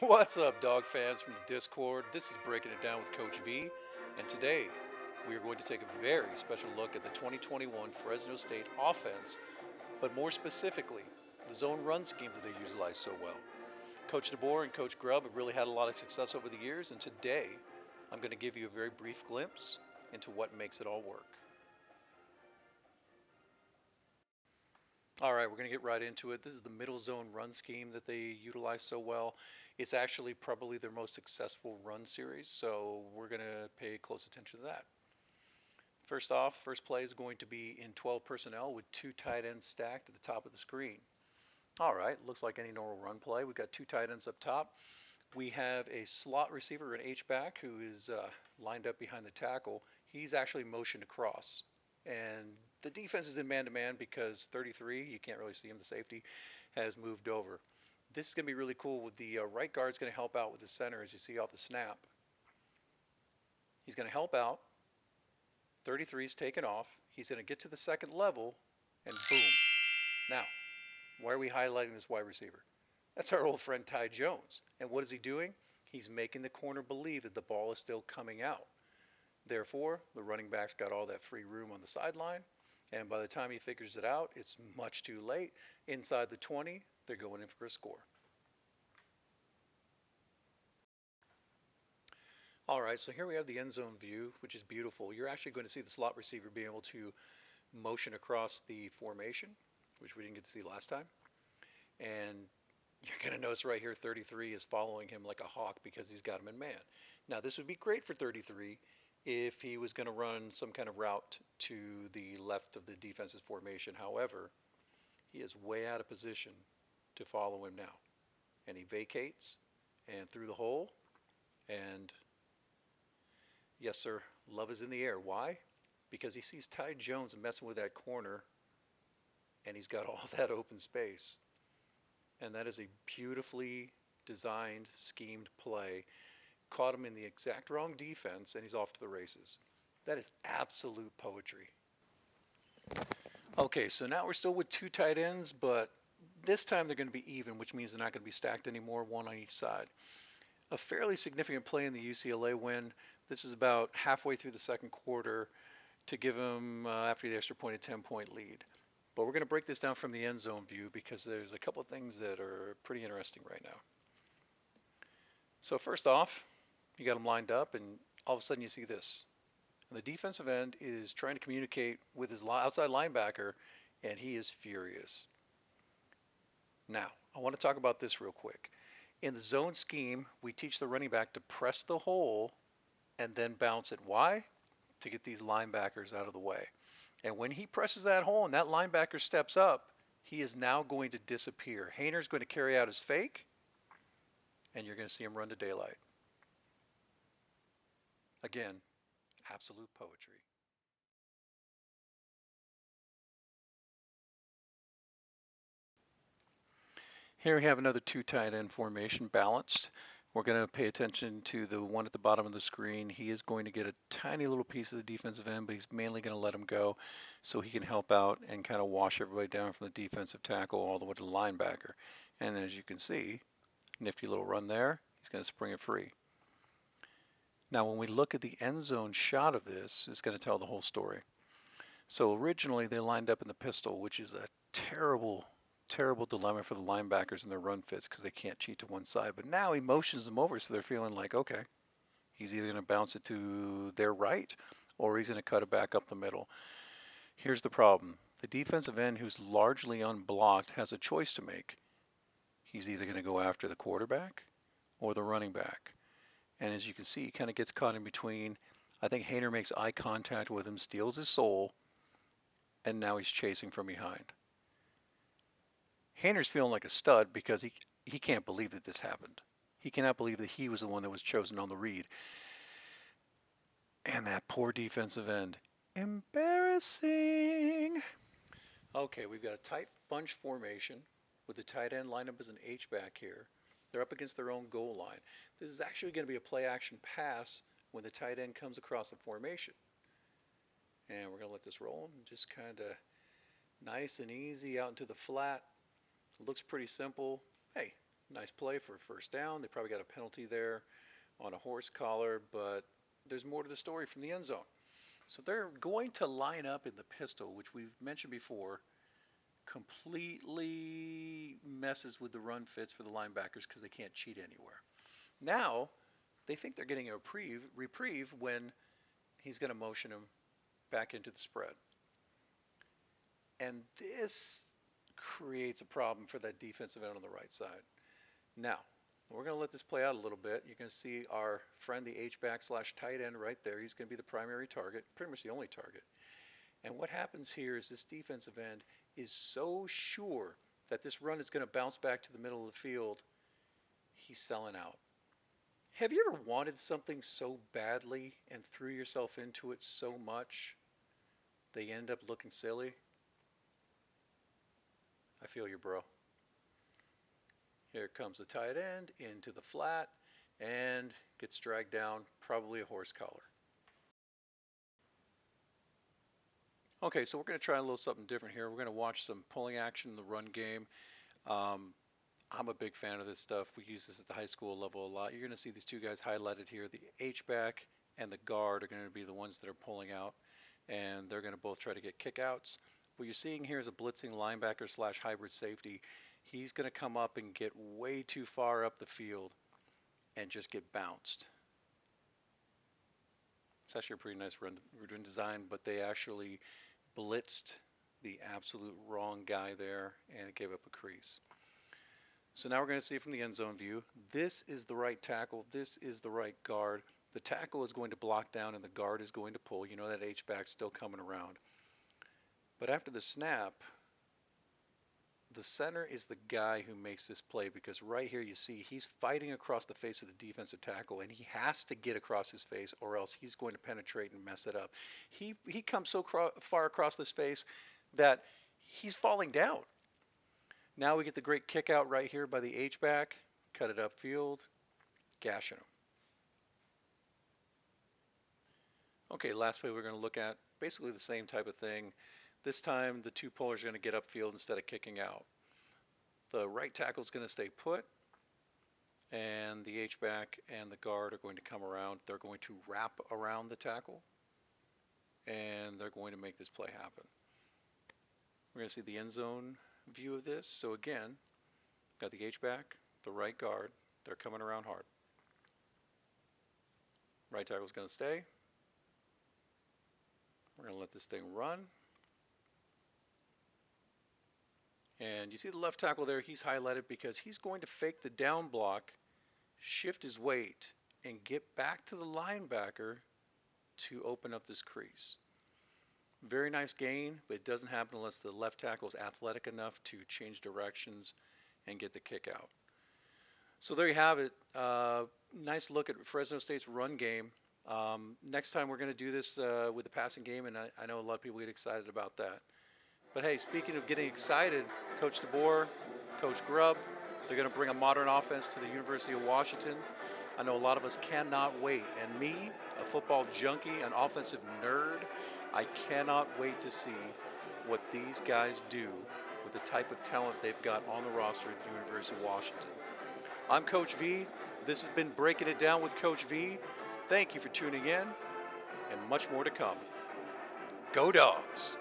What's up, dog fans from the Discord? This is Breaking It Down with Coach V, and today we are going to take a very special look at the 2021 Fresno State offense, but more specifically, the zone run scheme that they utilize so well. Coach DeBoer and Coach Grubb have really had a lot of success over the years, and today I'm going to give you a very brief glimpse into what makes it all work. All right, we're going to get right into it. This is the middle zone run scheme that they utilize so well. It's actually probably their most successful run series, so we're going to pay close attention to that. First off, first play is going to be in 12 personnel with two tight ends stacked at the top of the screen. All right, looks like any normal run play. We've got two tight ends up top. We have a slot receiver, an H-back, who is lined up behind the tackle. He's actually motioned across. And the defense is in man-to-man because 33, you can't really see him, the safety, has moved over. This is going to be really cool. With the right guard is going to help out with the center, as you see off the snap. He's going to help out. 33 is taken off. He's going to get to the second level, and boom. Now, why are we highlighting this wide receiver? That's our old friend Ty Jones. And what is he doing? He's making the corner believe that the ball is still coming out. Therefore, the running back's got all that free room on the sideline. And by the time he figures it out, it's much too late. Inside the 20, they're going in for a score. All right, so here we have the end zone view, which is beautiful. You're actually going to see the slot receiver being able to motion across the formation, which we didn't get to see last time. And you're going to notice right here 33 is following him like a hawk because he's got him in man. Now, this would be great for 33 if he was going to run some kind of route to the left of the defense's formation. However, he is way out of position to follow him now. And he vacates and through the hole. And yes, sir, love is in the air. Why? Because he sees Ty Jones messing with that corner and he's got all that open space. And that is a beautifully designed, schemed play. Caught him in the exact wrong defense, and he's off to the races. That is absolute poetry. Okay, so now we're still with two tight ends, but this time they're going to be even, which means they're not going to be stacked anymore, one on each side. A fairly significant play in the UCLA win. This is about halfway through the second quarter to give them, after the extra point, a 10-point lead. But we're going to break this down from the end zone view because there's a couple of things that are pretty interesting right now. So first off, you got them lined up, and all of a sudden you see this. And the defensive end is trying to communicate with his outside linebacker, and he is furious. Now, I want to talk about this real quick. In the zone scheme, we teach the running back to press the hole and then bounce it. Why? To get these linebackers out of the way. And when he presses that hole and that linebacker steps up, he is now going to disappear. Hayner's going to carry out his fake, and you're going to see him run to daylight. Again, absolute poetry. Here we have another two tight end formation balanced. We're going to pay attention to the one at the bottom of the screen. He is going to get a tiny little piece of the defensive end, but he's mainly going to let him go so he can help out and kind of wash everybody down from the defensive tackle all the way to the linebacker. And as you can see, nifty little run there. He's going to spring it free. Now, when we look at the end zone shot of this, it's going to tell the whole story. So originally they lined up in the pistol, which is a terrible dilemma for the linebackers and their run fits because they can't cheat to one side. But now he motions them over, so they're feeling like, okay, he's either going to bounce it to their right or he's going to cut it back up the middle. Here's the problem. The defensive end, who's largely unblocked, has a choice to make. He's either going to go after the quarterback or the running back. And as you can see, he kind of gets caught in between. I think Hayner makes eye contact with him, steals his soul, and now he's chasing from behind. Hayner's feeling like a stud because he can't believe that this happened. He cannot believe that he was the one that was chosen on the read. And that poor defensive end. Embarrassing. Okay, we've got a tight bunch formation with the tight end lined up as an H-back here. They're up against their own goal line. This is actually going to be a play action pass when the tight end comes across the formation. And we're going to let this roll and just kind of nice and easy out into the flat. It looks pretty simple. Hey, Nice play for a first down. They probably got a penalty there on a horse collar, but there's more to the story from the end zone. So they're going to line up in the pistol, which we've mentioned before, completely messes with the run fits for the linebackers because they can't cheat anywhere. Now, they think they're getting a reprieve when he's going to motion him back into the spread. And this creates a problem for that defensive end on the right side. Now, we're going to let this play out a little bit. You can see our friend, the H-back / tight end right there. He's going to be the primary target, pretty much the only target. And what happens here is this defensive end is so sure that this run is going to bounce back to the middle of the field, he's selling out. Have you ever wanted something so badly and threw yourself into it so much they end up looking silly? I feel you, bro. Here comes the tight end into the flat and gets dragged down, probably a horse collar. Okay, so we're going to try a little something different here. We're going to watch some pulling action in the run game. I'm a big fan of this stuff. We use this at the high school level a lot. You're going to see these two guys highlighted here. The H-back and the guard are going to be the ones that are pulling out, and they're going to both try to get kickouts. What you're seeing here is a blitzing linebacker / hybrid safety. He's going to come up and get way too far up the field and just get bounced. It's actually a pretty nice run design, but they actually blitzed the absolute wrong guy there, and it gave up a crease. So now we're going to see it from the end zone view. This is the right tackle. This is the right guard. The tackle is going to block down, and the guard is going to pull. You know that H-back's still coming around. But after the snap, the center is the guy who makes this play, because right here you see he's fighting across the face of the defensive tackle, and he has to get across his face or else he's going to penetrate and mess it up. He comes so far across this face that he's falling down. Now we get the great kick out right here by the H-back, cut it upfield, gashing him. Okay, last play we're going to look at basically the same type of thing. This time the two pullers are going to get upfield instead of kicking out. The right tackle is going to stay put, and the H-back and the guard are going to come around. They're going to wrap around the tackle, and they're going to make this play happen. We're going to see the end zone view of this. So again, got the H-back, the right guard. They're coming around hard. Right tackle is going to stay. We're going to let this thing run. And you see the left tackle there, he's highlighted because he's going to fake the down block, shift his weight, and get back to the linebacker to open up this crease. Very nice gain, but it doesn't happen unless the left tackle is athletic enough to change directions and get the kick out. So there you have it. Nice look at Fresno State's run game. Next time we're going to do this with the passing game, and I know a lot of people get excited about that. But hey, speaking of getting excited, Coach DeBoer, Coach Grubb, they're going to bring a modern offense to the University of Washington. I know a lot of us cannot wait. And me, a football junkie, an offensive nerd, I cannot wait to see what these guys do with the type of talent they've got on the roster at the University of Washington. I'm Coach V. This has been Breaking It Down with Coach V. Thank you for tuning in, and much more to come. Go Dogs!